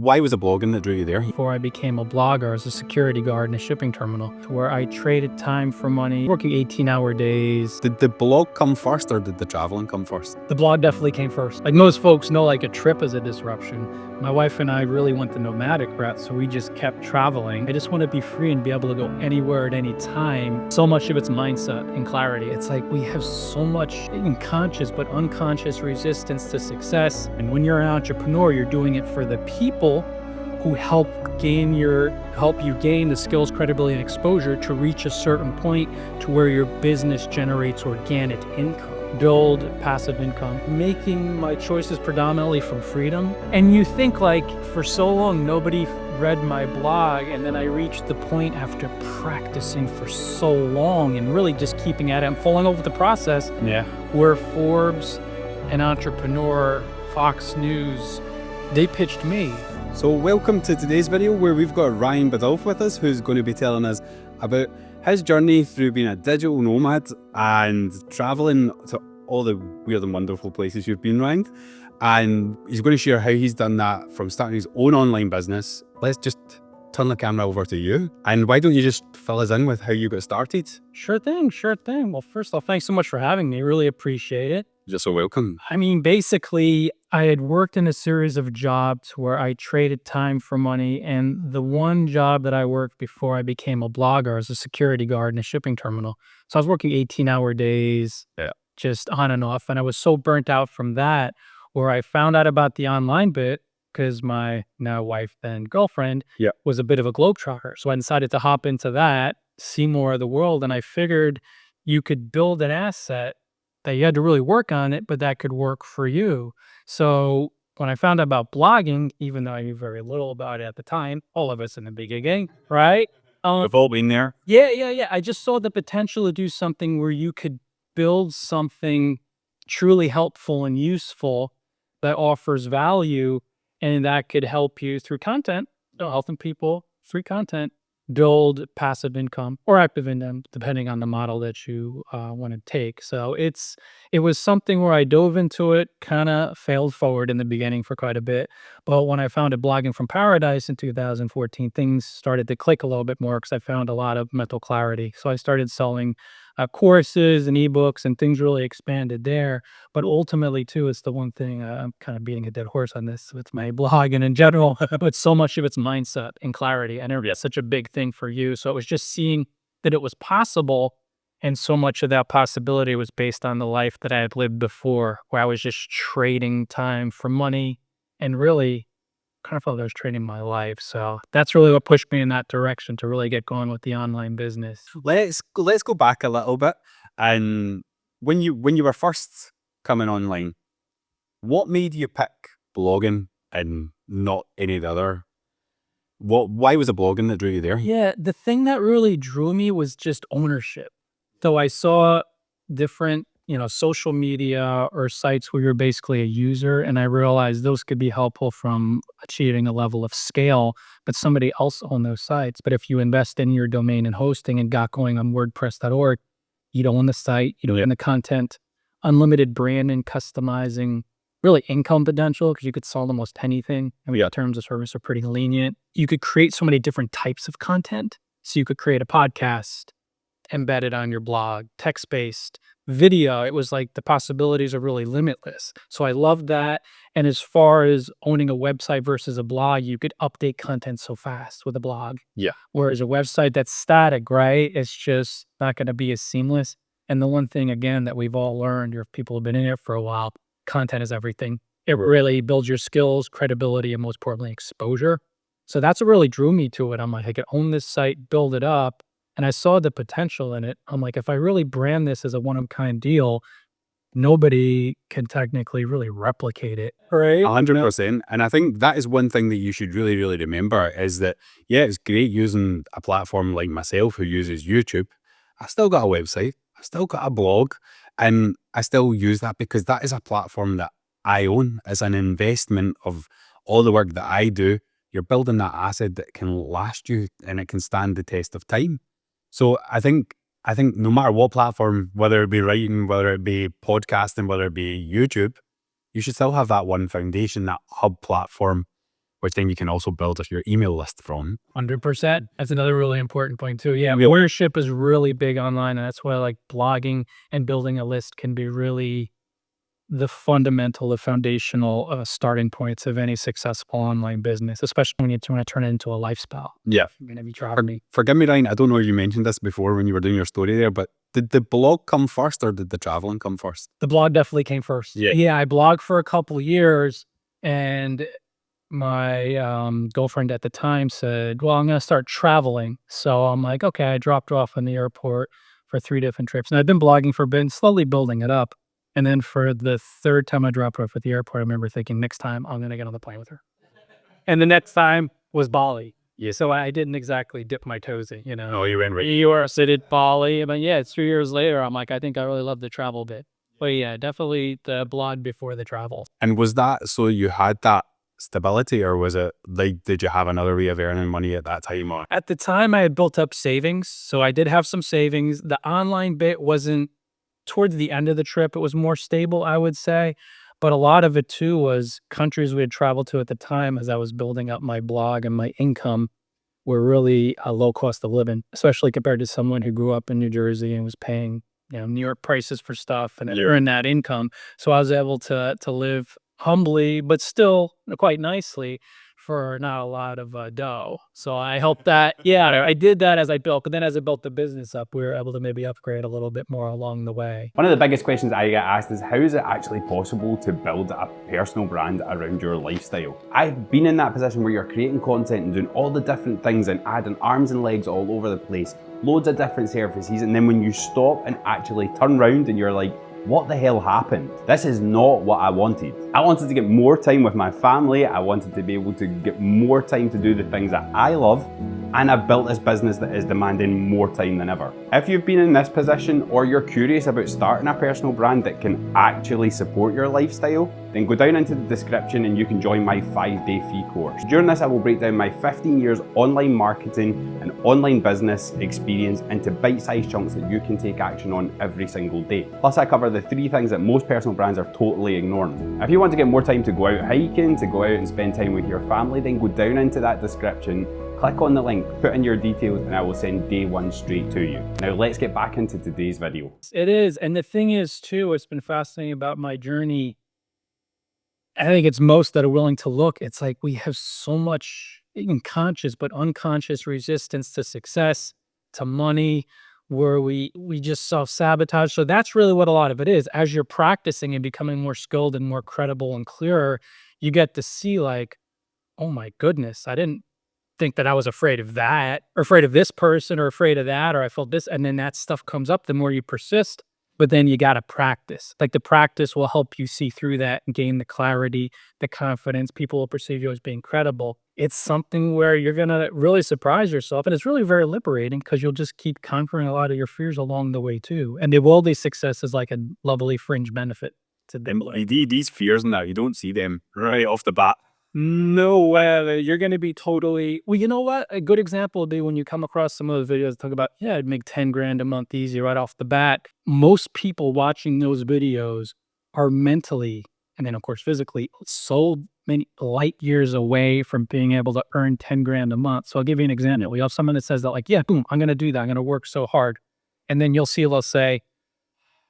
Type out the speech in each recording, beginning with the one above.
Why was it blogging that drew you there? Before I became a blogger, as a security guard in a shipping terminal, where I traded time for money, working 18-hour days. Did the blog come first or did the traveling come first? The blog definitely came first. Like most folks know, like a trip is a disruption. My wife and I really went the nomadic route, so we just kept traveling. I just want to be free and be able to go anywhere at any time. So much of it's mindset and clarity. It's like we have so much, even conscious but unconscious resistance to success. And when you're an entrepreneur, you're doing it for the people who help you gain the skills, credibility, and exposure to reach a certain point to where your business generates organic income, build passive income, making my choices predominantly from freedom. And you think, like, for so long nobody read my blog, and then I reached the point after practicing for so long and really just keeping at it and falling over the process, where Forbes, an entrepreneur, Fox News, they pitched me. So welcome to today's video where we've got Ryan Biddulph with us, who's going to be telling us about his journey through being a digital nomad and traveling to all the weird and wonderful places you've been around. And he's going to share how he's done that from starting his own online business. Let's just turn the camera over to you. And why don't you just fill us in with how you got started? Sure thing. Well, first off, thanks so much for having me. Really appreciate it. You're so welcome. I mean, basically, I had worked in a series of jobs where I traded time for money. And the one job that I worked before I became a blogger as a security guard in a shipping terminal. So I was working 18-hour days, just on and off. And I was so burnt out from that, where I found out about the online bit because my now wife, then girlfriend, was a bit of a globetrotter. So I decided to hop into that, see more of the world. And I figured you could build an asset that you had to really work on it, but that could work for you. So when I found out about blogging, even though I knew very little about it at the time, all of us in the beginning, right? We've all been there. Yeah. I just saw the potential to do something where you could build something truly helpful and useful that offers value, and that could help you through content, helping people, free content, build passive income or active income, depending on the model that you want to take. So it was something where I dove into it, kind of failed forward in the beginning for quite a bit. But when I founded Blogging from Paradise in 2014, things started to click a little bit more because I found a lot of mental clarity. So I started selling courses and ebooks, and things really expanded there. But ultimately, too, it's the one thing, I'm kind of beating a dead horse on this with my blog and in general, but so much of it's mindset and clarity. And it's such a big thing for you. So it was just seeing that it was possible. And so much of that possibility was based on the life that I had lived before, where I was just trading time for money and really kind of felt like I was trading my life. So that's really what pushed me in that direction to really get going with the online business. Let's go back a little bit. And when you were first coming online, what made you pick blogging and not any of the other? Why was it blogging that drew you there? Yeah, the thing that really drew me was just ownership. So I saw different, social media or sites where you're basically a user, and I realized those could be helpful from achieving a level of scale, but somebody else owned those sites. But if you invest in your domain and hosting and got going on WordPress.org, you don't own the site, you don't own the content, unlimited branding, customizing, really income potential, because you could sell almost anything. I mean, terms of service are pretty lenient. You could create so many different types of content. So you could create a podcast, embed it on your blog, text-based, video. It was like the possibilities are really limitless. So I love that. And as far as owning a website versus a blog, you could update content so fast with a blog. Yeah. Whereas a website that's static, right? It's just not going to be as seamless. And the one thing, again, that we've all learned, or if people have been in it for a while, content is everything. It really builds your skills, credibility, and most importantly, exposure. So that's what really drew me to it. I'm like, I could own this site, build it up. And I saw the potential in it. I'm like, if I really brand this as a one-of-a-kind deal, nobody can technically really replicate it, right? 100%. And I think that is one thing that you should really, really remember is that, it's great using a platform like myself who uses YouTube. I still got a website. I still got a blog. And I still use that because that is a platform that I own as an investment of all the work that I do. You're building that asset that can last you and it can stand the test of time. So I think no matter what platform, whether it be writing, whether it be podcasting, whether it be YouTube, you should still have that one foundation, that hub platform which then you can also build your email list from. 100%. That's another really important point too. Yeah, viewership is really big online, and that's why like blogging and building a list can be really the fundamental, the foundational starting points of any successful online business, especially when you want to turn it into a lifestyle. Yeah. You're going to be traveling. Forgive me, Ryan, I don't know if you mentioned this before when you were doing your story there, but did the blog come first or did the traveling come first? The blog definitely came first. Yeah, I blogged for a couple years, and my girlfriend at the time said, well, I'm going to start traveling. So I'm like, okay, I dropped her off in the airport for 3 different trips. And I've been blogging for a bit, slowly building it up. And then for the third time I dropped her off at the airport, I remember thinking, next time I'm going to get on the plane with her. And the next time was Bali. Yes. So I didn't exactly dip my toes in, you know. Oh, you went right. US, I did Bali. But yeah, 3 years later, I'm like, I think I really love the travel bit. But yeah, definitely the blog before the travel. And was that so you had that stability, or was it like, did you have another way of earning money at that time? Or? At the time, I had built up savings. So I did have some savings. The online bit wasn't towards the end of the trip. It was more stable, I would say. But a lot of it too was countries we had traveled to at the time as I was building up my blog, and my income were really a low cost of living, especially compared to someone who grew up in New Jersey and was paying, New York prices for stuff and earn that income. So I was able to live humbly, but still quite nicely for not a lot of dough. So I helped that. Yeah, I did that as I built. But then as I built the business up, we were able to maybe upgrade a little bit more along the way. One of the biggest questions I get asked is, how is it actually possible to build a personal brand around your lifestyle? I've been in that position where you're creating content and doing all the different things and adding arms and legs all over the place, loads of different services, and then when you stop and actually turn around and you're like, what the hell happened? This is not what I wanted. I wanted to get more time with my family. I wanted to be able to get more time to do the things that I love. And I've built this business that is demanding more time than ever. If you've been in this position, or you're curious about starting a personal brand that can actually support your lifestyle, then go down into the description and you can join my 5-day free course. During this, I will break down my 15 years online marketing and online business experience into bite-sized chunks that you can take action on every single day. Plus, I cover the 3 things that most personal brands are totally ignoring. If you want to get more time to go out hiking, to go out and spend time with your family, then go down into that description, click on the link, put in your details, and I will send day 1 straight to you. Now let's get back into today's video. It is. And the thing is too, it's been fascinating about my journey. I think it's most that are willing to look. It's like we have so much, even conscious but unconscious, resistance to success, to money, where we just self-sabotage. So that's really what a lot of it is. As you're practicing and becoming more skilled and more credible and clearer, you get to see like, oh my goodness, I didn't think that I was afraid of that, or afraid of this person, or afraid of that, or I felt this. And then that stuff comes up the more you persist. But then you got to practice. Like the practice will help you see through that and gain the clarity, the confidence. People will perceive you as being credible. It's something where you're going to really surprise yourself. And it's really very liberating because you'll just keep conquering a lot of your fears along the way too. And the worldly success is like a lovely fringe benefit to them. These fears now, you don't see them right off the bat. No, you're going to be totally, well, you know what? A good example would be when you come across some of those videos that talk about, yeah, I'd make 10 grand a month easy right off the bat. Most people watching those videos are mentally, and then of course physically, so many light years away from being able to earn 10 grand a month. So I'll give you an example. We have someone that says that like, yeah, boom, I'm going to do that. I'm going to work so hard. And then you'll see, they'll say,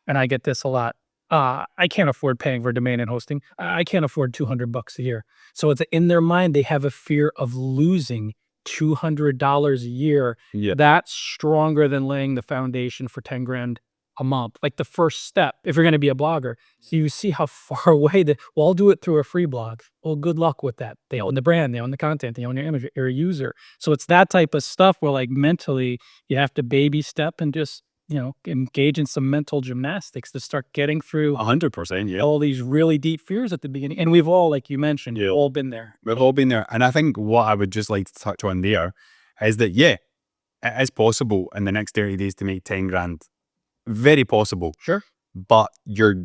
and I get this a lot, I can't afford paying for domain and hosting. I can't afford $200 a year. So it's in their mind, they have a fear of losing $200 a year. Yeah. That's stronger than laying the foundation for 10 grand a month. Like the first step, if you're going to be a blogger. So you see how far away well, I'll do it through a free blog. Well, good luck with that. They own the brand, they own the content, they own your image, you're a user. So it's that type of stuff where like mentally you have to baby step and just, engage in some mental gymnastics to start getting through 100%, yeah. all these really deep fears at the beginning. And we've all, like you mentioned, all been there. We've all been there. And I think what I would just like to touch on there is that, yeah, it is possible in the next 30 days to make 10 grand. Very possible. Sure. But you're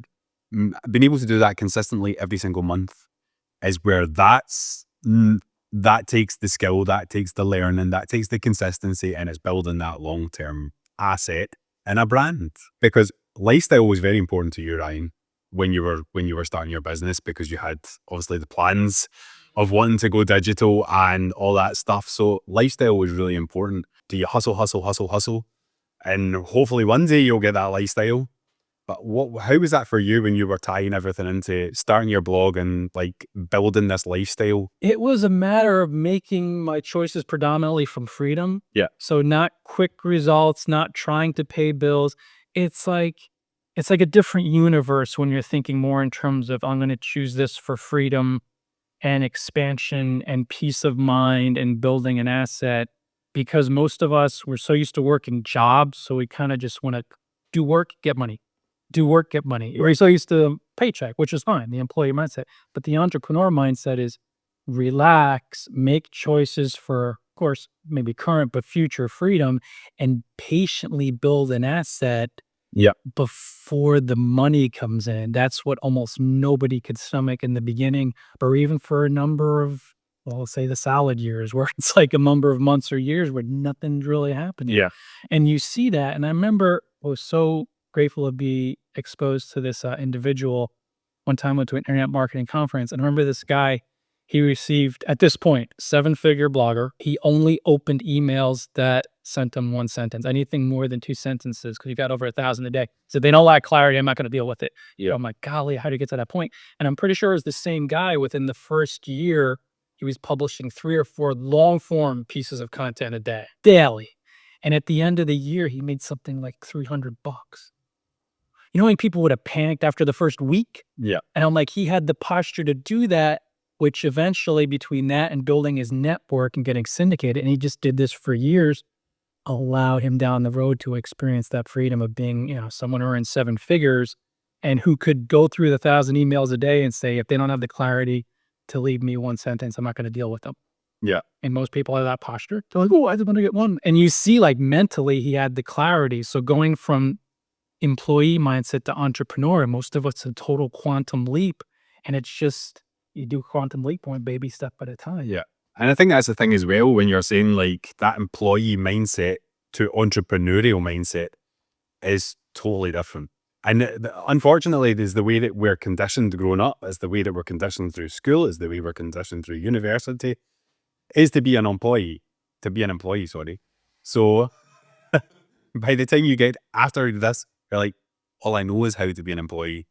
being able to do that consistently every single month is where that takes the skill, that takes the learning, that takes the consistency, and it's building that long-term asset in a brand. Because lifestyle was very important to you, Ryan, when you were starting your business, because you had obviously the plans of wanting to go digital and all that stuff. So lifestyle was really important. Do you hustle, hustle, hustle, hustle? And hopefully one day you'll get that lifestyle. But how was that for you when you were tying everything into starting your blog and like building this lifestyle? It was a matter of making my choices predominantly from freedom. Yeah. So not quick results, not trying to pay bills. It's like a different universe when you're thinking more in terms of I'm going to choose this for freedom and expansion and peace of mind and building an asset, because most of us we're so used to working jobs, so we kind of just want to do work, get money, do work, get money. We're so used to paycheck, which is fine, the employee mindset. But the entrepreneur mindset is relax, make choices for, of course, maybe current but future freedom, and patiently build an asset Yeah. before the money comes in. That's what almost nobody could stomach in the beginning, or even for a number of, well, say the salad years, where it's like a number of months or years where nothing's really happening. Yeah. And you see that. And I remember I was so grateful to be exposed to this individual. One time I went to an internet marketing conference, and I remember this guy, he received, at this point, 7-figure blogger. He only opened emails that sent him one sentence. Anything more than 2 sentences, because he got over 1,000 a day. So they don't lack clarity. I'm not going to deal with it. Yeah. So I'm like, golly, how do you get to that point? And I'm pretty sure it was the same guy. Within the first year, he was publishing 3 or 4 long form pieces of content a day, daily. And at the end of the year, he made something like $300. You know, when people would have panicked after the first week? Yeah. And I'm like, he had the posture to do that, which eventually, between that and building his network and getting syndicated, and he just did this for years, allowed him down the road to experience that freedom of being, someone who earned 7 figures and who could go through the 1,000 emails a day and say, if they don't have the clarity to leave me one sentence, I'm not going to deal with them. Yeah. And most people have that posture. They're like, oh, I just want to get one. And you see, like, mentally, he had the clarity. So going from employee mindset to entrepreneur, most of us a total quantum leap. And it's just, you do quantum leap one baby step at a time. Yeah. And I think that's the thing as well, when you're saying like that employee mindset to entrepreneurial mindset is totally different. And unfortunately, there's the way that we're conditioned growing up, is the way that we're conditioned through school, is the way we're conditioned through university, is to be an employee, sorry. So by the time you get after this, you're like, all I know is how to be an employee.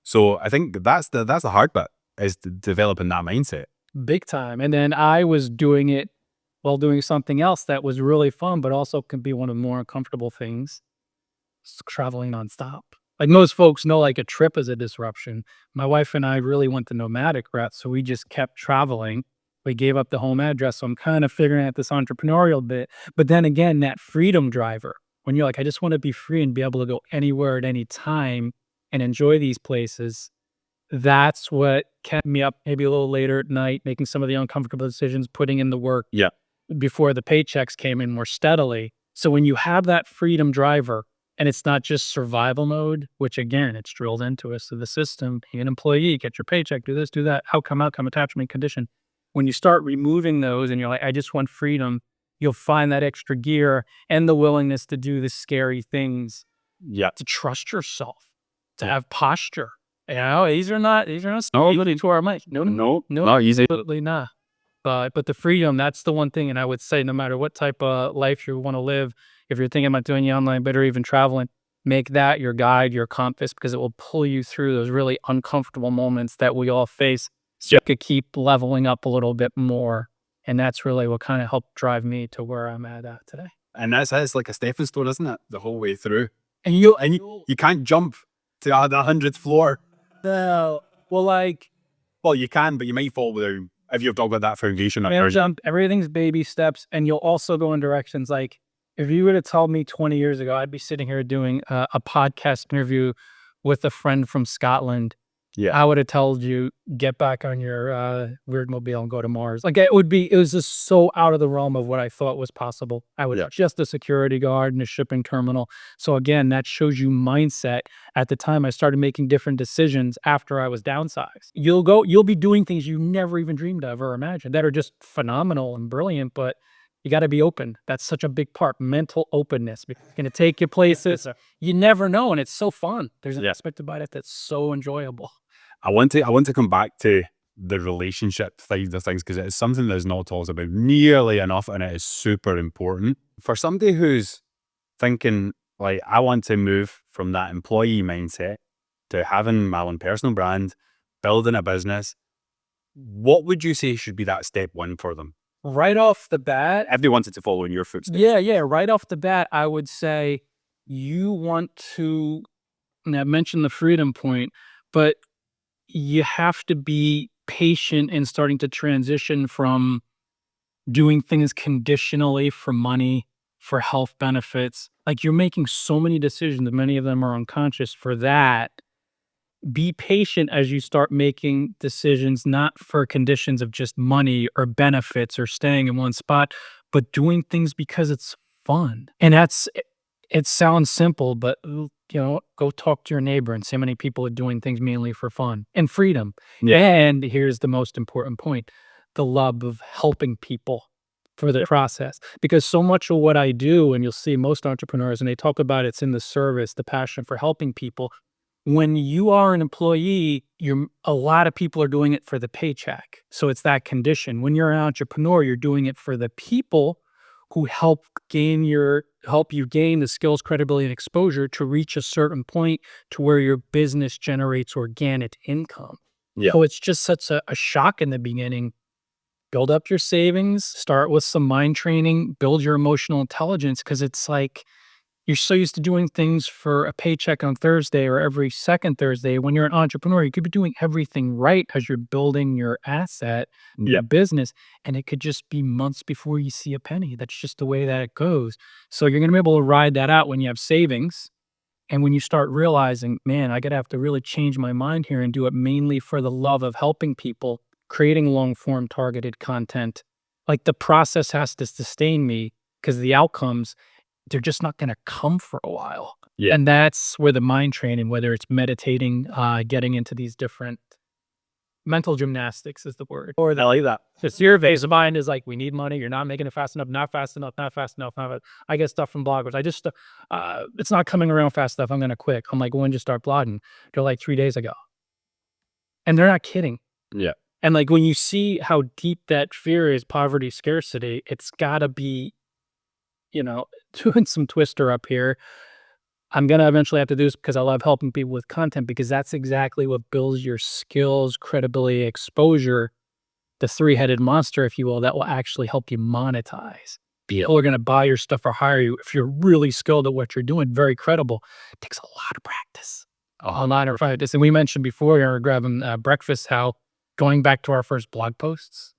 So I think that's the hard bit, is developing that mindset. Big time. And then I was doing it while doing something else that was really fun, but also can be one of the more uncomfortable things, traveling nonstop. Like most folks know, like a trip is a disruption. My wife and I really went the nomadic route, so we just kept traveling. We gave up the home address, so I'm kind of figuring out this entrepreneurial bit. But then again, that freedom driver, when you're like, I just want to be free and be able to go anywhere at any time and enjoy these places, that's what kept me up maybe a little later at night, making some of the uncomfortable decisions, putting in the work before the paychecks came in more steadily. So when you have that freedom driver, and it's not just survival mode, which again, it's drilled into us through the system, be an employee, get your paycheck, do this, do that, outcome, attachment, condition. When you start removing those and you're like, I just want freedom, you'll find that extra gear and the willingness to do the scary things, to trust yourself, to have posture. These are not stability to our mind. No, not easy. absolutely not. But the freedom, that's the one thing. And I would say, no matter what type of life you want to live, if you're thinking about doing the online bit or even traveling, make that your guide, your compass, because it will pull you through those really uncomfortable moments that we all face, so you could keep leveling up a little bit more. And that's really what kind of helped drive me to where I'm at today. And that's like a stepping stone, isn't it? The whole way through. And you can't jump to the 100th floor. No. Well, you can, but you might fall down if you've not got that foundation. Everything's baby steps, and you'll also go in directions like, if you would have told me 20 years ago, I'd be sitting here doing a podcast interview with a friend from Scotland. Yeah. I would have told you, get back on your weird mobile and go to Mars. Like it was just so out of the realm of what I thought was possible. I was just a security guard in a shipping terminal. So again, that shows you mindset. At the time, I started making different decisions after I was downsized. You'll be doing things you never even dreamed of or imagined that are just phenomenal and brilliant, but you got to be open. That's such a big part. Mental openness. It's going to take you places you never know, and it's so fun. There's an aspect about it that's so enjoyable. I want to come back to the relationship side of things, because it is something that is not talked about nearly enough, and it is super important. For somebody who's thinking, like, I want to move from that employee mindset to having my own personal brand, building a business, what would you say should be that step one for them? Right off the bat, If they wanted to follow in your footsteps. yeah, right off the bat, I would say you want to, and I mentioned the freedom point, but you have to be patient in starting to transition from doing things conditionally for money, for health benefits. Like, you're making so many decisions, many of them are unconscious for that. Be patient as you start making decisions, not for conditions of just money or benefits or staying in one spot, but doing things because it's fun. And it sounds simple, but go talk to your neighbor and see how many people are doing things mainly for fun and freedom. Yeah. And here's the most important point: the love of helping people for the process. Because so much of what I do, and you'll see most entrepreneurs, and they talk about it's in the service, the passion for helping people. When you are an employee, a lot of people are doing it for the paycheck. So it's that condition. When you're an entrepreneur, you're doing it for the people who help you gain the skills, credibility, and exposure to reach a certain point to where your business generates organic income. Yeah. So it's just such a shock in the beginning. Build up your savings, start with some mind training, build your emotional intelligence, because it's like you're so used to doing things for a paycheck on Thursday or every second Thursday. When you're an entrepreneur, you could be doing everything right as you're building your asset, your business, and it could just be months before you see a penny. That's just the way that it goes. So you're going to be able to ride that out when you have savings. And when you start realizing, man, I gotta have to really change my mind here and do it mainly for the love of helping people, creating long form targeted content. Like, the process has to sustain me, because the outcomes, they're just not gonna come for a while. Yeah. And that's where the mind training, whether it's meditating, getting into these different mental gymnastics is the word. Or I like that. the surveys of mind is like, we need money. You're not making it fast enough, not fast enough, not fast enough. I get stuff from bloggers. It's not coming around fast enough. I'm going to quit. I'm like, when did you start blogging? They're like 3 days ago. And they're not kidding. Yeah. And like, when you see how deep that fear is, poverty, scarcity, it's gotta be, doing some twister up here. I'm going to eventually have to do this because I love helping people with content, because that's exactly what builds your skills, credibility, exposure, the three-headed monster, if you will, that will actually help you monetize. People are going to buy your stuff or hire you if you're really skilled at what you're doing, very credible. It takes a lot of practice. Online or practice. And we mentioned before, we were grabbing breakfast, how going back to our first blog posts,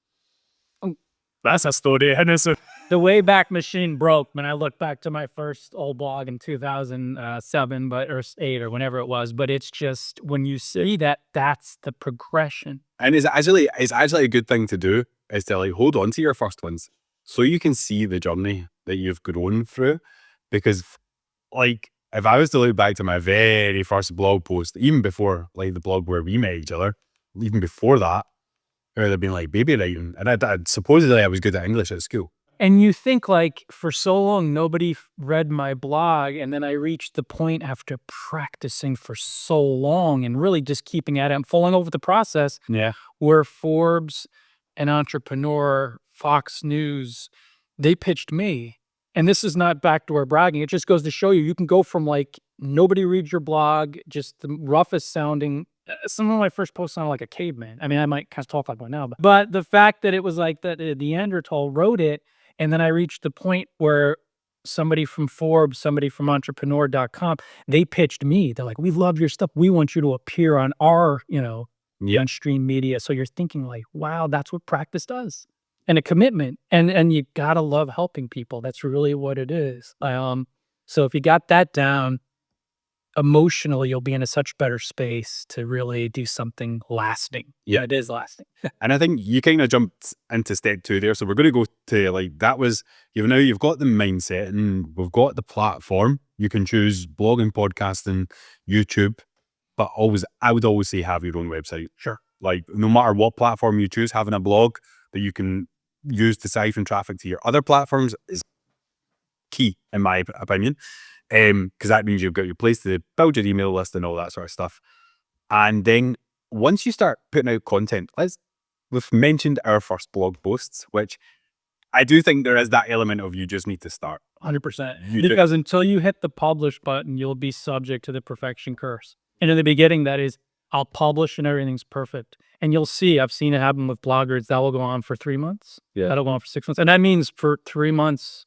That's a story. And it's the Wayback Machine broke when I look back to my first old blog in 2007, or 8 or whenever it was. But it's just, when you see that, that's the progression. And it's actually a good thing to do, is to like hold on to your first ones so you can see the journey that you've grown through. Because like, if I was to look back to my very first blog post, even before like the blog where we met each other, even before that, it would have been like baby writing. And I supposedly I was good at English at school. And you think, like, for so long, nobody read my blog. And then I reached the point after practicing for so long and really just keeping at it and falling over the process, Yeah. where Forbes, an Entrepreneur, Fox News, they pitched me. And this is not backdoor bragging. It just goes to show you can go from like nobody reads your blog, just the roughest sounding. Some of my first posts sounded like a caveman. I mean, I might kind of talk like one now, but the fact that it was like that the Neanderthal wrote it, and then I reached the point where somebody from Forbes, somebody from entrepreneur.com, they pitched me. They're like, we love your stuff. We want you to appear on our, mainstream media. So you're thinking like, wow, that's what practice does. And a commitment. And you gotta love helping people. That's really what it is. So if you got that down, emotionally, you'll be in a such better space to really do something lasting. Yeah. It is lasting. And I think you kind of jumped into step 2 there. So we're going to go to like, that was, you've got the mindset and we've got the platform. You can choose blogging, podcasting, YouTube, but I would always say have your own website. Sure. Like, no matter what platform you choose, having a blog that you can use to siphon traffic to your other platforms is key, in my opinion. Because that means you've got your place to build your email list and all that sort of stuff. And then once you start putting out content, let's we've mentioned our first blog posts, which I do think there is that element of you just need to start. 100%. You do. Because until you hit the publish button, you'll be subject to the perfection curse. And in the beginning, that is, I'll publish and everything's perfect. And you'll see, I've seen it happen with bloggers. That will go on for 3 months. Yeah. That'll go on for 6 months. And that means for 3 months,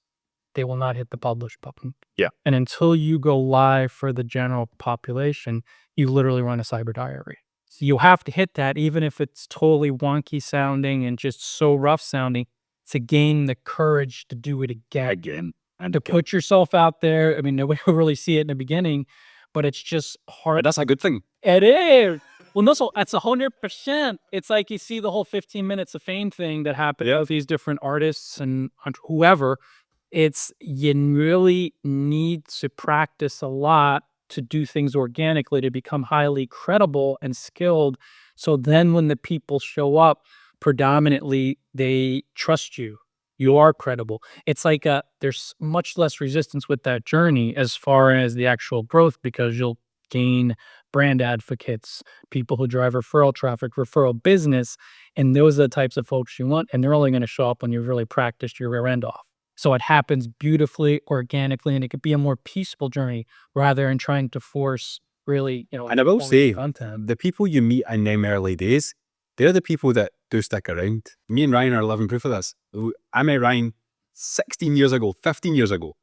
they will not hit the publish button. Yeah. And until you go live for the general population, you literally run a cyber diary. So you have to hit that, even if it's totally wonky sounding and just so rough sounding, to gain the courage to do it again. And to put yourself out there. I mean, nobody will really see it in the beginning, but it's just hard. But that's a good thing. It is. Well, no, so that's 100%. It's like you see the whole 15 minutes of fame thing that happened with these different artists and whoever. It's you really need to practice a lot to do things organically to become highly credible and skilled. So then when the people show up, predominantly they trust you. You are credible. It's like there's much less resistance with that journey as far as the actual growth, because you'll gain brand advocates, people who drive referral traffic, referral business, and those are the types of folks you want, and they're only going to show up when you've really practiced your rear end off. So it happens beautifully, organically, and it could be a more peaceful journey rather than trying to force really, And I will say, content. the people you meet in them early days, they're the people that do stick around. Me and Ryan are living proof of this. I met Ryan 16 years ago, 15 years ago.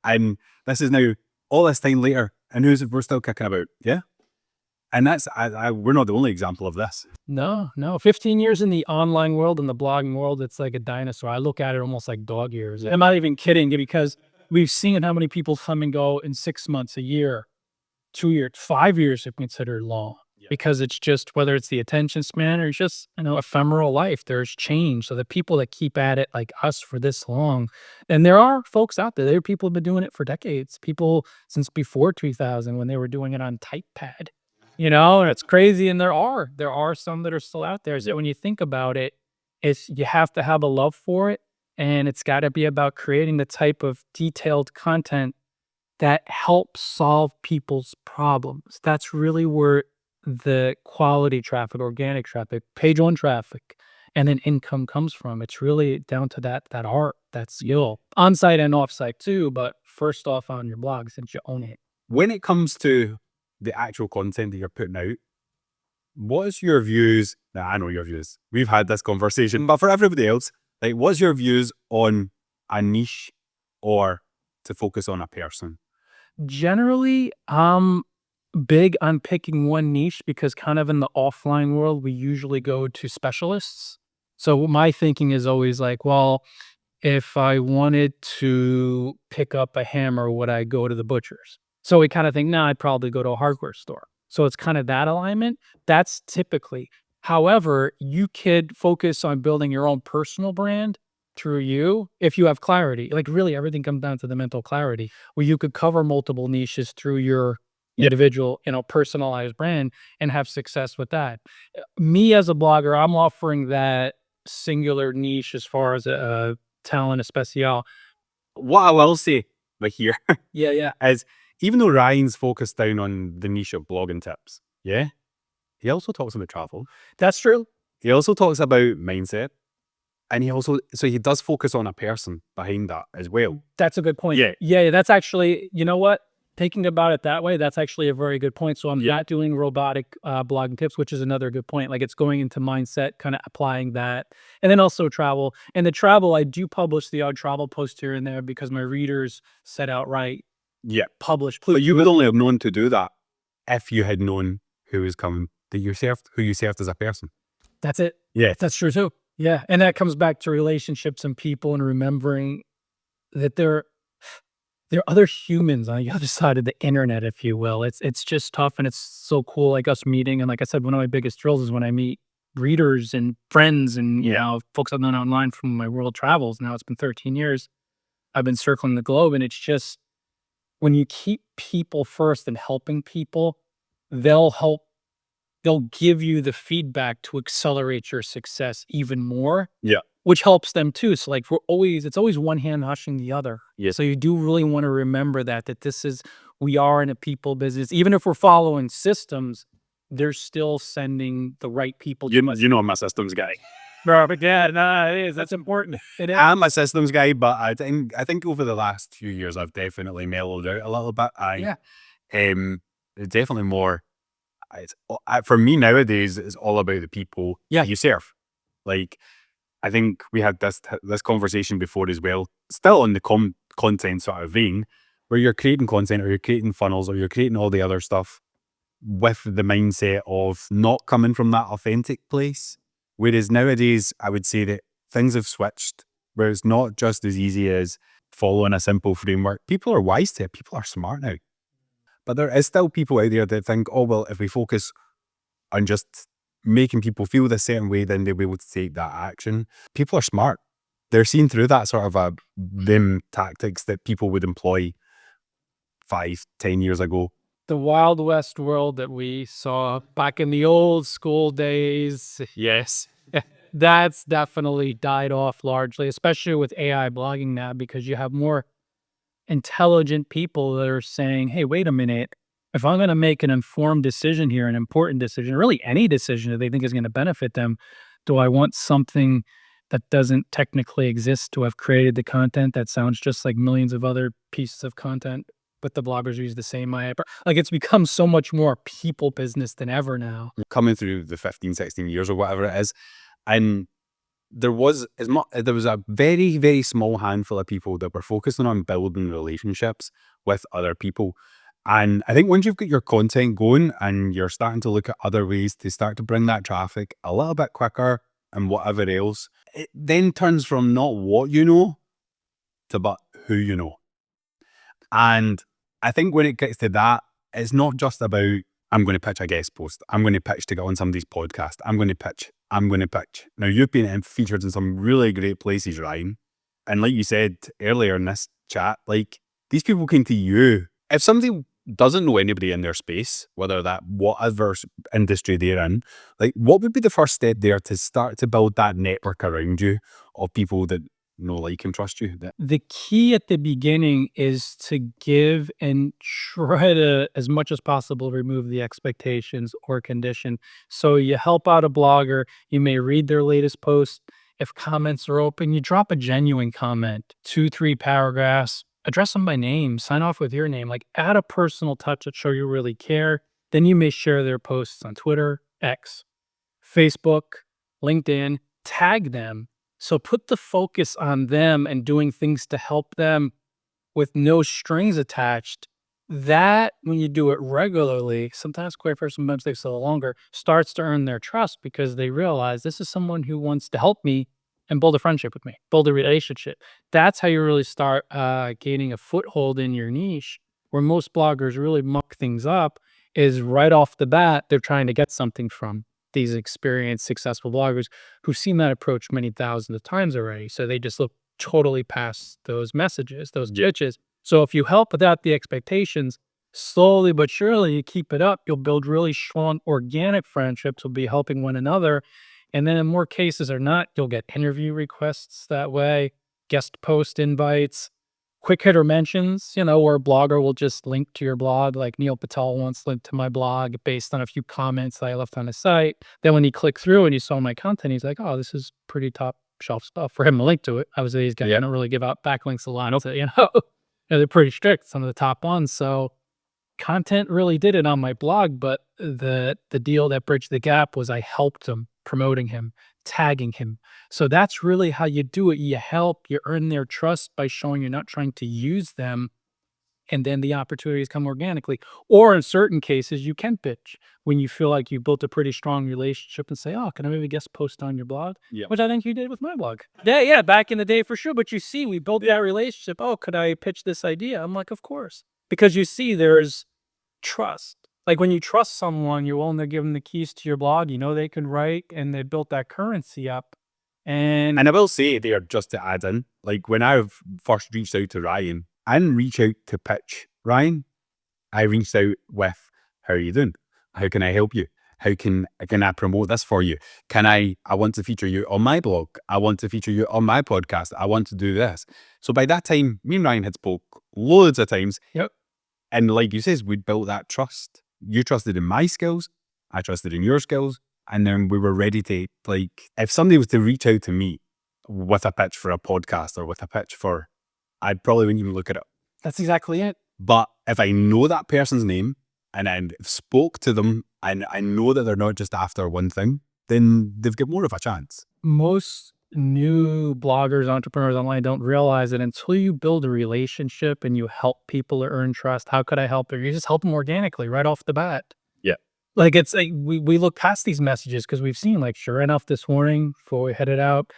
And this is now all this time later, and we're still kicking about. Yeah. And that's, we're not the only example of this. No. 15 years in the online world and the blogging world, it's like a dinosaur. I look at it almost like dog years. I'm not even kidding, because we've seen how many people come and go in 6 months, a year, 2 years, 5 years if considered long. Because it's just, whether it's the attention span or it's just, ephemeral life, there's change. So the people that keep at it like us for this long, and there are folks out there, people have been doing it for decades, people since before 2000 when they were doing it on TypePad, and it's crazy. And there are some that are still out there. So when you think about it, you have to have a love for it, and it's got to be about creating the type of detailed content that helps solve people's problems. That's really where the quality traffic, organic traffic, page one traffic, and then income comes from. It's really down to that art, that skill, on-site and off-site too, but first off on your blog, since you own it. When it comes to the actual content that you're putting out, what is your views? Now, I know your views. We've had this conversation, but for everybody else, like, what's your views on a niche or to focus on a person? Generally, big on picking one niche, because kind of in the offline world, we usually go to specialists. So my thinking is always like, well, if I wanted to pick up a hammer, would I go to the butcher's? So we kind of think, I'd probably go to a hardware store. So it's kind of that alignment. That's typically. However, you could focus on building your own personal brand through you if you have clarity. Like, really, everything comes down to the mental clarity, where you could cover multiple niches through your individual, personalized brand and have success with that. Me as a blogger, I'm offering that singular niche as far as a talent especial. What I will say here Yeah. is, even though Ryan's focused down on the niche of blogging tips, he also talks about travel. That's true. He also talks about mindset. And he does focus on a person behind that as well. That's a good point. Yeah. That's actually, you know what? Thinking about it that way, that's actually a very good point. So I'm not doing robotic blogging tips, which is another good point. Like, it's going into mindset, kind of applying that. And then also travel. And the travel, I do publish the odd travel post here and there because my readers said outright, publish. But you would only have known to do that if you had known who was coming, who you served as a person. That's it. Yeah. That's true too. Yeah. And that comes back to relationships and people, and remembering that there are other humans on the other side of the internet, if you will. It's just tough, and it's so cool, like us meeting. And like I said, one of my biggest thrills is when I meet readers and friends and folks I've known online from my world travels. Now it's been 13 years. I've been circling the globe, and it's just, when you keep people first and helping people, they'll give you the feedback to accelerate your success even more. Yeah. Which helps them too. So like, it's always one hand hushing the other. Yes. So you do really want to remember that we are in a people business. Even if we're following systems, they're still sending the right people. You know I'm a systems guy. But yeah, no, it is. That's important. It is. I'm a systems guy, but I think over the last few years I've definitely mellowed out a little bit. Yeah. It's definitely more. For me nowadays, it's all about the people you serve. Like, I think we had this conversation before as well, still on the content sort of vein, where you're creating content or you're creating funnels or you're creating all the other stuff with the mindset of not coming from that authentic place. Whereas nowadays, I would say that things have switched, where it's not just as easy as following a simple framework. People are wise to it. People are smart now. But there is still people out there that think, oh, well, if we focus on just making people feel this certain way, then they'll be able to take that action. People are smart. They're seeing through that sort of them tactics that people would employ 5-10 years ago. The Wild West world that we saw back in the old school days. Yes. That's definitely died off largely, especially with AI blogging now, because you have more intelligent people that are saying, hey, wait a minute. If I'm going to make an informed decision here, an important decision, really any decision that they think is going to benefit them, do I want something that doesn't technically exist to have created the content that sounds just like millions of other pieces of content, but the bloggers use the same AI? Like, it's become so much more people business than ever now. Coming through the 15, 16 years or whatever it is, and there was a very, very small handful of people that were focusing on building relationships with other people. And I think once you've got your content going and you're starting to look at other ways to start to bring that traffic a little bit quicker and whatever else, it then turns from not what you know to but who you know. And I think when it gets to that, it's not just about, I'm going to pitch a guest post. I'm going to pitch to get on somebody's podcast. I'm going to pitch. Now, you've been featured in some really great places, Ryan. And like you said earlier in this chat, like, these people came to you. If somebody doesn't know anybody in their space, whether that whatever industry they're in, like, what would be the first step there to start to build that network around you of people that know, like, and trust you? The key at the beginning is to give and try to, as much as possible, remove the expectations or condition. So you help out a blogger, you may read their latest post. If comments are open, you drop a genuine comment, 2-3 paragraphs, address them by name, sign off with your name, like, add a personal touch that show you really care. Then you may share their posts on Twitter, X, Facebook, LinkedIn, tag them. So put the focus on them and doing things to help them with no strings attached. That, when you do it regularly, sometimes quite for sometimes takes a little longer, starts to earn their trust because they realize this is someone who wants to help me and build a friendship with me, build a relationship. That's how you really start gaining a foothold in your niche. Where most bloggers really muck things up is right off the bat, they're trying to get something from these experienced, successful bloggers who've seen that approach many thousands of times already. So they just look totally past those messages, those glitches. So if you help without the expectations, slowly but surely you keep it up, you'll build really strong organic friendships, will be helping one another. And then in more cases or not, you'll get interview requests that way, guest post invites, quick hitter mentions, where a blogger will just link to your blog. Like Neil Patel once linked to my blog based on a few comments that I left on his site. Then when he clicked through and he saw my content, he's like, oh, this is pretty top shelf stuff for him to link to it. I was these guys, I don't really give out backlinks a lot. They're pretty strict, some of the top ones. So content really did it on my blog, but the deal that bridged the gap was I helped him, promoting him, tagging him. So that's really how you do it. You help, you earn their trust by showing you're not trying to use them, and then the opportunities come organically. Or in certain cases, you can pitch when you feel like you built a pretty strong relationship and say, oh, can I maybe guest post on your blog? Yeah. Which I think you did with my blog. Yeah, back in the day for sure. But you see, we built that relationship. Oh, could I pitch this idea? I'm like, of course. Because you see, there's trust. Like, when you trust someone, you're willing to give them the keys to your blog. They can write, and they built that currency up. And I will say there, just to add in, like, when I first reached out to Ryan, I didn't reach out to pitch Ryan. I reached out with, how are you doing? How can I help you? How can I promote this for you? I want to feature you on my blog. I want to feature you on my podcast. I want to do this. So by that time, me and Ryan had spoke loads of times. Yep. And like you says, we'd built that trust. You trusted in my skills. I trusted in your skills, and then we were ready to, like, if somebody was to reach out to me with a pitch for a podcast or with a pitch for, I probably wouldn't even look at it. That's exactly it. But if I know that person's name and I spoke to them and I know that they're not just after one thing, then they've got more of a chance. Most new bloggers, entrepreneurs online don't realize that until you build a relationship and you help people to earn trust, how could I help them? You just help them organically right off the bat. Yeah. Like, it's like we look past these messages because we've seen, like, sure enough, this morning before we headed out,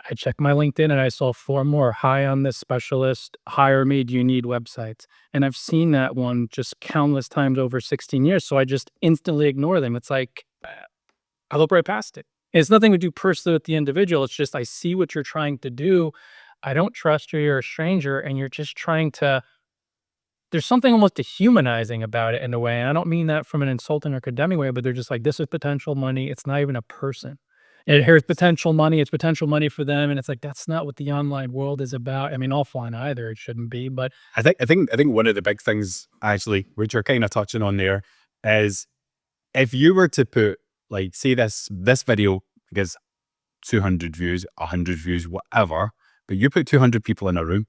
I checked my LinkedIn and I saw 4 more. Hi, on this specialist. Hire me. Do you need websites? And I've seen that one just countless times over 16 years. So I just instantly ignore them. It's like, I look right past it. It's nothing to do personally with the individual. It's just, I see what you're trying to do. I don't trust you. You're a stranger and you're just trying to, there's something almost dehumanizing about it in a way. I don't mean that from an insulting or condemning way, but they're just like, this is potential money. It's not even a person. And here's potential money. It's potential money for them. And it's like, that's not what the online world is about. I mean, offline either. It shouldn't be, but I think one of the big things, actually, which you're kind of touching on there, is if you were to put, like, say this video gets 200 views, 100 views, whatever, but you put 200 people in a room,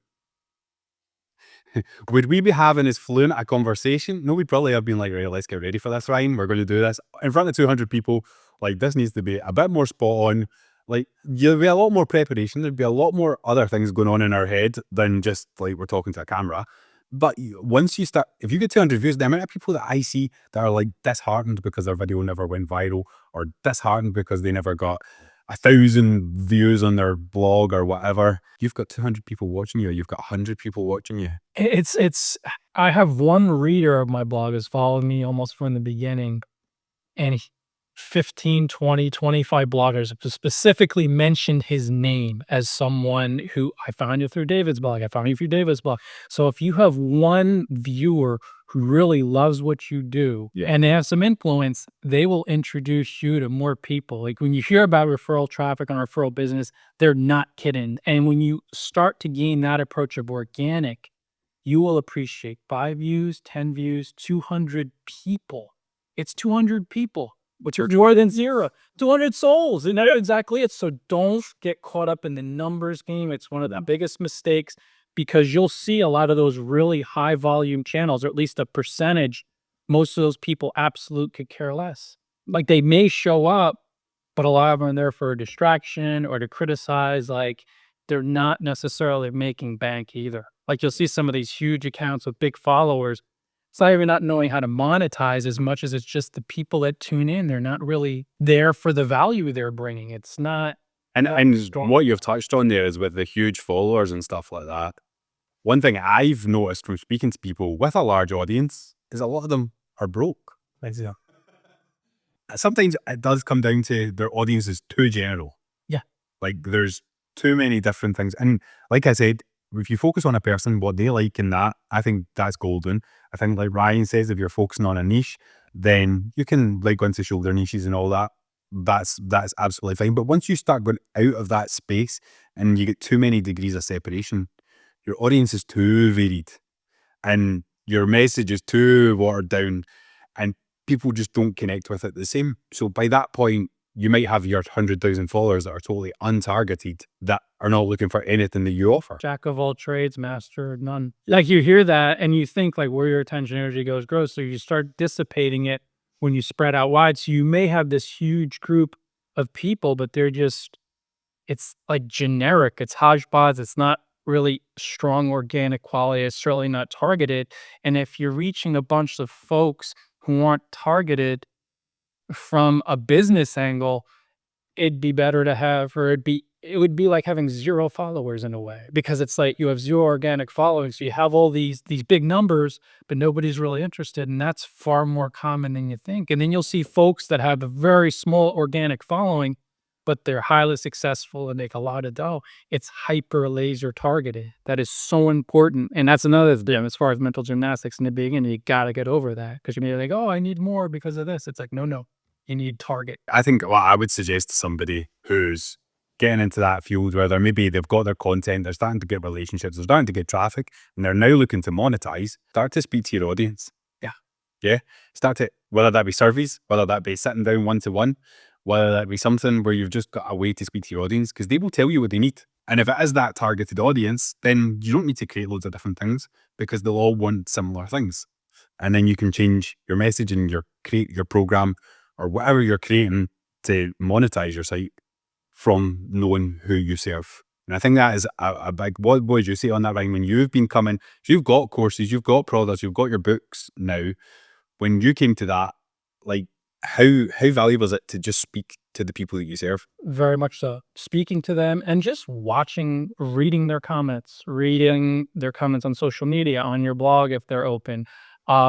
would we be having as fluent a conversation? No, we'd probably have been like, right, let's get ready for this, Ryan. We're going to do this in front of 200 people. Like, this needs to be a bit more spot on. Like, there'd be a lot more preparation. There'd be a lot more other things going on in our head than just like we're talking to a camera. But once you start, if you get 200 views, the amount of people that I see that are like disheartened because their video never went viral, or disheartened because they never got 1,000 views on their blog or whatever, you've got 200 people watching you, you've got 100 people watching you. it's, I have one reader of my blog who's followed me almost from the beginning, and 15, 20, 25 bloggers have specifically mentioned his name as someone who, I found you through David's blog. I found you through David's blog. So if you have one viewer who really loves what you do, Yeah. and they have some influence, they will introduce you to more people. Like, when you hear about referral traffic on referral business, they're not kidding. And when you start to gain that approach of organic, you will appreciate 5 views, 10 views, 200 people. It's 200 people, which are more than 0. 200 souls, and that's exactly it. So don't get caught up in the numbers game. It's one of the biggest mistakes, because you'll see a lot of those really high volume channels, or at least a percentage, most of those people absolute could care less. Like, they may show up, but a lot of them are there for a distraction or to criticize. Like, they're not necessarily making bank either. Like, you'll see some of these huge accounts with big followers. It's not even not knowing how to monetize as much as it's just the people that tune in. They're not really there for the value they're bringing. It's not. And strong. what you've touched on there is with the huge followers and stuff like that. One thing I've noticed from speaking to people with a large audience is a lot of them are broke. Sometimes it does come down to their audience is too general. Yeah. Like, there's too many different things. And like I said, if you focus on a person, what they like in that, I think that's golden. I think, like Ryan says, if you're focusing on a niche, then you can, like, go into shoulder niches and all that. That's absolutely fine. But once you start going out of that space and you get too many degrees of separation, your audience is too varied and your message is too watered down, and people just don't connect with it the same. So by that point, you might have your 100,000 followers that are totally untargeted, that are not looking for anything that you offer. Jack of all trades, master of none. Like, you hear that and you think, like, where your attention energy goes grows. So you start dissipating it when you spread out wide. So you may have this huge group of people, but they're just, it's like generic. It's hodgepodge. It's not really strong organic quality. It's certainly not targeted. And if you're reaching a bunch of folks who aren't targeted from a business angle, it'd be better to have, or it would be like having 0 followers in a way, because it's like you have 0 organic following. So you have all these big numbers, but nobody's really interested. And that's far more common than you think. And then you'll see folks that have a very small organic following, but they're highly successful and make a lot of dough. It's hyper laser targeted. That is so important. And that's another thing as far as mental gymnastics in the beginning. You got to get over that, because you may be like, oh, I need more because of this. It's like, no, you need target. I think what I would suggest to somebody who's getting into that field, where they've got their content, they're starting to get relationships, they're starting to get traffic, and they're now looking to monetize, start to speak to your audience. Yeah. Yeah. Start to Whether that be surveys, whether that be sitting down one-to-one, whether that be something where you've just got a way to speak to your audience, because they will tell you what they need. And if it is that targeted audience, then you don't need to create loads of different things because they'll all want similar things. And then you can change your message and create your program or whatever you're creating to monetize your site from knowing who you serve. And I think that is a big, what would you say on that, Ryan? When you've been coming, so you've got courses, you've got products, you've got your books now. When you came to that, like how valuable is it to just speak to the people that you serve? Very much so. Speaking to them and just reading their comments, reading their comments on social media, on your blog if they're open,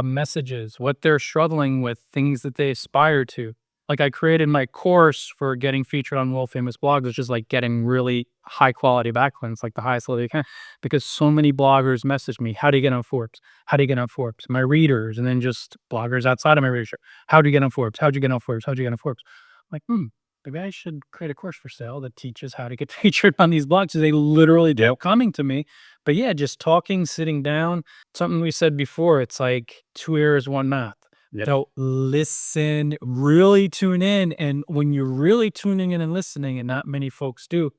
messages, what they're struggling with, things that they aspire to. Like I created my course for getting featured on world famous blogs, which is like getting really high quality backlinks, like the highest level you can, because so many bloggers message me, how do you get on Forbes? How do you get on Forbes? My readers, and then just bloggers outside of my readership. How do you get on Forbes? How'd you get on Forbes? How'd you get on Forbes? I'm like, maybe I should create a course for sale that teaches how to get featured on these blogs. They literally do coming to me. But yeah, just talking, sitting down, something we said before, it's like 2 ears, 1 mouth. Yep. So listen, really tune in. And when you're really tuning in and listening, and not many folks do,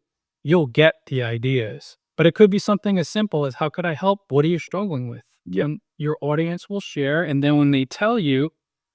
you'll get the ideas. But it could be something as simple as, how could I help? What are you struggling with? Yep. And your audience will share. And then when they tell you,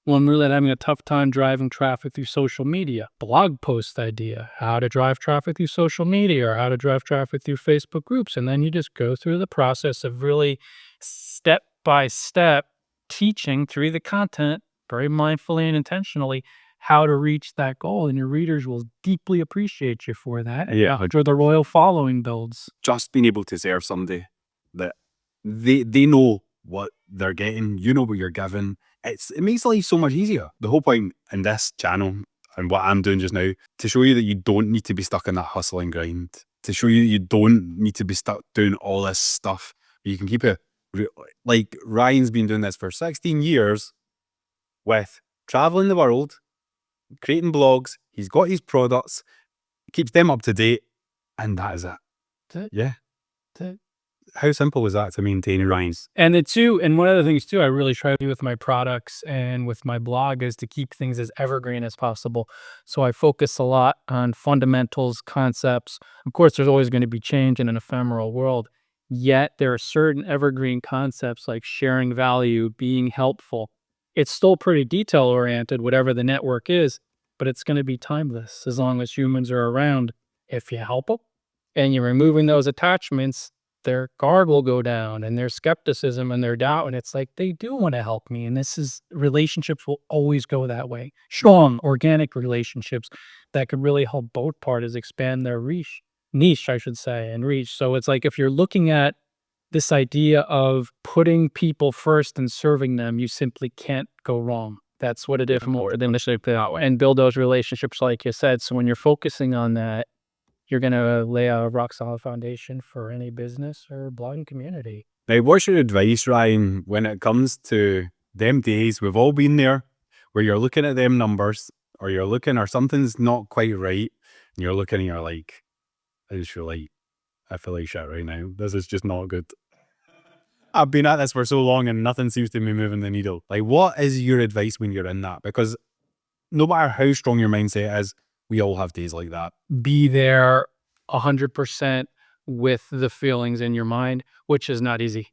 well, I'm really having a tough time driving traffic through social media, blog post idea, how to drive traffic through social media, or how to drive traffic through Facebook groups. And then you just go through the process of really step by step teaching through the content, very mindfully and intentionally, how to reach that goal. And your readers will deeply appreciate you for that. Yeah. After the royal following builds. Just being able to serve somebody that they know what they're getting, you know what you're giving. It makes life so much easier. The whole point in this channel and what I'm doing just now, to show you that you don't need to be stuck in that hustle and grind, to show you that you don't need to be stuck doing all this stuff. You can keep it, like Ryan's been doing this for 16 years with traveling the world, creating blogs. He's got his products, keeps them up to date, and that is it. That's it. Yeah. That's it. How simple was that to maintain, Ryan? And one of the things too, I really try to do with my products and with my blog is to keep things as evergreen as possible. So I focus a lot on fundamentals, concepts. Of course, there's always going to be change in an ephemeral world. Yet there are certain evergreen concepts like sharing value, being helpful. It's still pretty detail oriented, whatever the network is, but it's going to be timeless as long as humans are around. If you help them and you're removing those attachments, their guard will go down and their skepticism and their doubt. And it's like, they do want to help me. And relationships will always go that way. Strong, organic relationships that could really help both parties expand their niche, I should say, and reach. So it's like, if you're looking at this idea of putting people first and serving them, you simply can't go wrong. That's what it is more than and build those relationships, like you said. So when you're focusing on that, you're going to lay a rock solid foundation for any business or blogging community. Now, what's your advice, Ryan, when it comes to them days, we've all been there, where you're looking at them numbers or something's not quite right, and you're looking and you're like, I feel like shit right now. This is just not good. I've been at this for so long and nothing seems to be moving the needle. Like, what is your advice when you're in that? Because no matter how strong your mindset is, we all have days like that. Be there 100% with the feelings in your mind, which is not easy.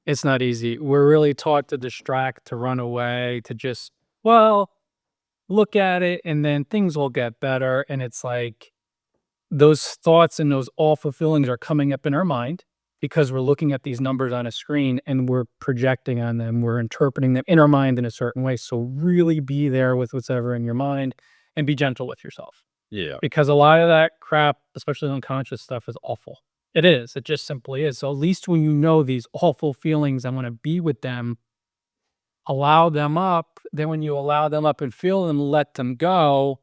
It's not easy. We're really taught to distract, to run away, to just, look at it and then things will get better. And it's like those thoughts and those awful feelings are coming up in our mind because we're looking at these numbers on a screen and we're projecting on them. We're interpreting them in our mind in a certain way. So really be there with whatever in your mind. And be gentle with yourself. Yeah. Because a lot of that crap, especially unconscious stuff, is awful. It is. It just simply is. So at least when you know these awful feelings, I want to be with them, allow them up. Then when you allow them up and feel them, let them go.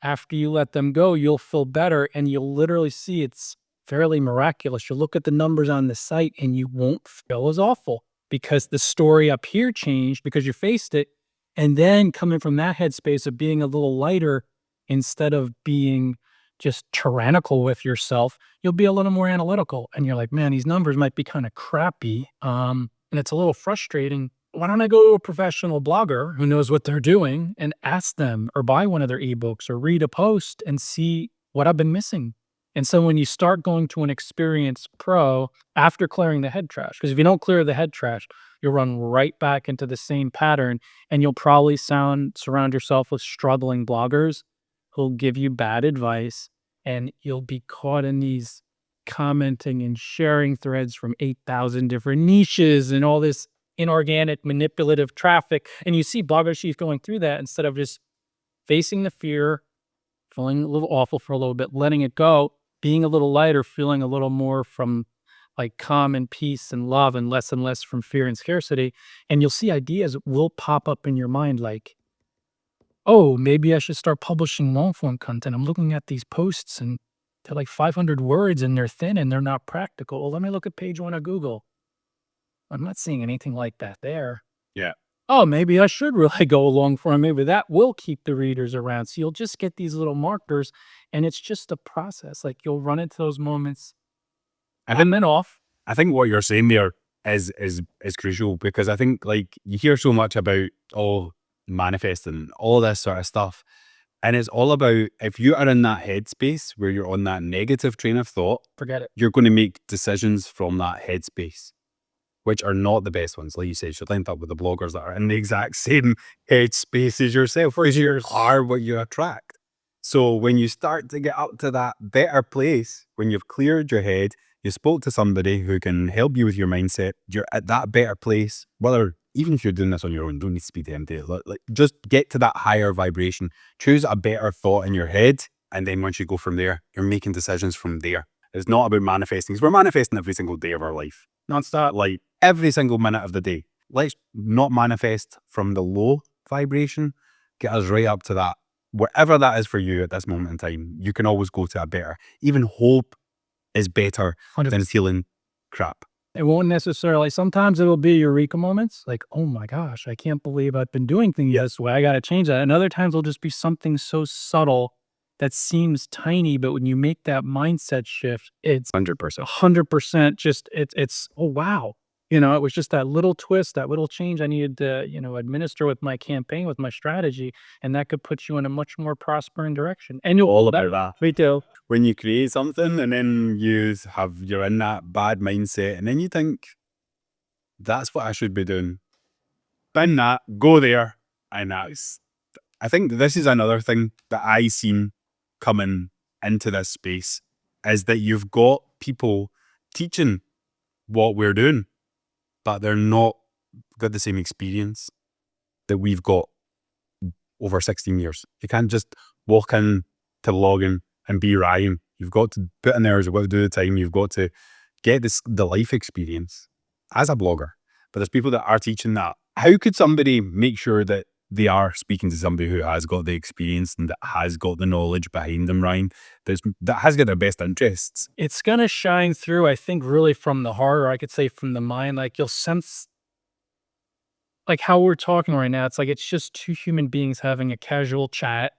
After you let them go, you'll feel better and you'll literally see it's fairly miraculous. You'll look at the numbers on the site and you won't feel as awful because the story up here changed because you faced it. And then coming from that headspace of being a little lighter, instead of being just tyrannical with yourself, you'll be a little more analytical. And you're like, man, these numbers might be kind of crappy. And it's a little frustrating, why don't I go to a professional blogger who knows what they're doing and ask them or buy one of their ebooks or read a post and see what I've been missing? And so when you start going to an experienced pro after clearing the head trash, because if you don't clear the head trash, you'll run right back into the same pattern and you'll probably surround yourself with struggling bloggers who'll give you bad advice and you'll be caught in these commenting and sharing threads from 8,000 different niches and all this inorganic manipulative traffic. And you see blogger chief going through that instead of just facing the fear, feeling a little awful for a little bit, letting it go, being a little lighter, feeling a little more from like calm and peace and love and less from fear and scarcity. And you'll see ideas will pop up in your mind like, oh, maybe I should start publishing long form content. I'm looking at these posts and they're like 500 words and they're thin and they're not practical. Well, let me look at page one of Google. I'm not seeing anything like that there. Yeah. Oh, maybe I should really go along for it. Maybe that will keep the readers around. So you'll just get these little markers and it's just a process. Like you'll run into those moments I think on and off. I think what you're saying there is crucial, because I think like you hear so much about manifesting, all this sort of stuff. And it's all about, if you are in that headspace where you're on that negative train of thought, Forget it. you're going to make decisions from that headspace, which are not the best ones. Like you said, you should link up with the bloggers that are in the exact same headspace as yourself, or you are what you attract. So when you start to get up to that better place, when you've cleared your head, you spoke to somebody who can help you with your mindset, you're at that better place, whether, even if you're doing this on your own, don't need to speak to anybody. Like, just get to that higher vibration, choose a better thought in your head. And then once you go from there, you're making decisions from there. It's not about manifesting, because we're manifesting every single day of our life. Non-stop, like every single minute of the day. Let's not manifest from the low vibration. Get us right up to that. Wherever that is for you at this moment in time, you can always go to a better. Even hope is better 100%. than feeling crap. It won't necessarily, sometimes it'll be eureka moments like, oh my gosh, I can't believe I've been doing things this way. I got to change that. And other times it'll just be something so subtle that seems tiny, but when you make that mindset shift, it's 100%. 100% just, it's, oh wow. You know, it was just that little twist, that little change I needed to, administer with my campaign, with my strategy. And that could put you in a much more prospering direction. And you'll All about that. Me too. When you create something and then you're in that bad mindset, and then you think, that's what I should be doing. Bin that, go there. And I think this is another thing that I seen coming into this space, is that you've got people teaching what we're doing, but they're not got the same experience that we've got over 16 years. You can't just walk in to login and be Ryan. You've got to put in there, you've got to do the time, you've got to get the life experience as a blogger. But there's people that are teaching that. How could somebody make sure that they are speaking to somebody who has got the experience and that has got the knowledge behind them, Ryan, that has got their best interests? It's going to shine through, I think, really from the heart, or I could say from the mind. Like you'll sense, like how we're talking right now, it's like it's just two human beings having a casual chat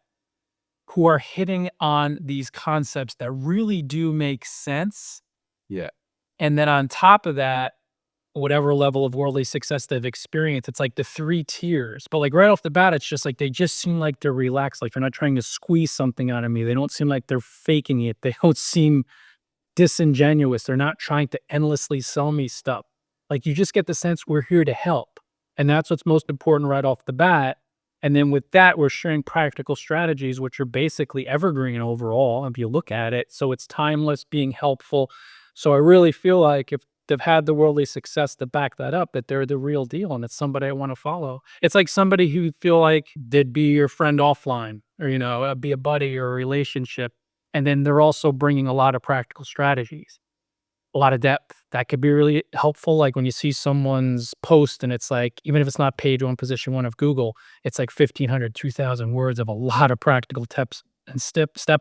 who are hitting on these concepts that really do make sense. Yeah. And then on top of that, whatever level of worldly success they've experienced, it's like the three tiers. But like right off the bat, it's just like they just seem like they're relaxed. Like they're not trying to squeeze something out of me. They don't seem like they're faking it. They don't seem disingenuous. They're not trying to endlessly sell me stuff. Like you just get the sense we're here to help. And that's what's most important right off the bat. And then with that, we're sharing practical strategies, which are basically evergreen overall, if you look at it. So it's timeless, being helpful. So I really feel like if they've had the worldly success to back that up, that they're the real deal and it's somebody I want to follow. It's like somebody who feel like they'd be your friend offline or, be a buddy or a relationship. And then they're also bringing a lot of practical strategies, a lot of depth. That could be really helpful. Like when you see someone's post and it's like, even if it's not page one, position one of Google, it's like 1,500, 2,000 words of a lot of practical steps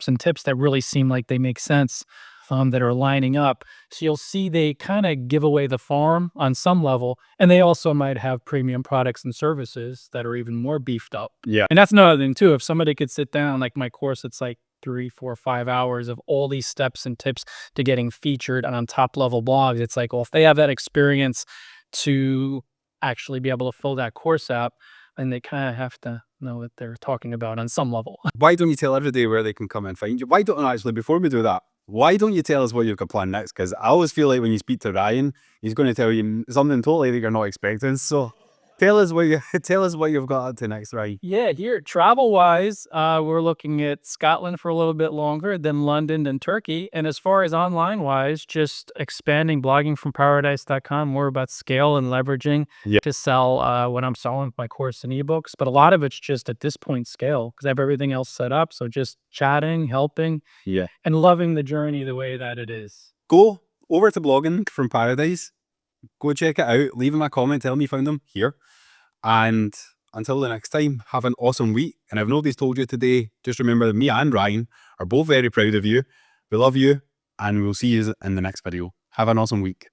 and tips that really seem like they make sense, that are lining up. So you'll see they kind of give away the farm on some level. And they also might have premium products and services that are even more beefed up. Yeah. And that's another thing too. If somebody could sit down, like my course, it's like 3, 4, 5 hours of all these steps and tips to getting featured on top level blogs. It's like, well, if they have that experience to actually be able to fill that course out, and they kind of have to know what they're talking about on some level. Why don't you tell everybody where they can come and find you? Why don't, actually, before we do that, why don't you tell us what you've got planned next? Because I always feel like when you speak to Ryan, he's going to tell you something totally that you're not expecting. So tell us what you tell us what you've got up to next, Ryan. Yeah, here, travel-wise, we're looking at Scotland for a little bit longer, then London, then Turkey. And as far as online-wise, just expanding bloggingfromparadise.com, more about scale and leveraging Yeah. to sell when I'm selling my course and ebooks. But a lot of it's just at this point scale because I have everything else set up. So just chatting, helping, Yeah. and loving the journey the way that it is. Go over to Blogging from Paradise. Go check it out. Leave him a comment. Tell me you found them here. And until the next time, have an awesome week. And if nobody's told you today, just remember that me and Ryan are both very proud of you. We love you, and we'll see you in the next video. Have an awesome week.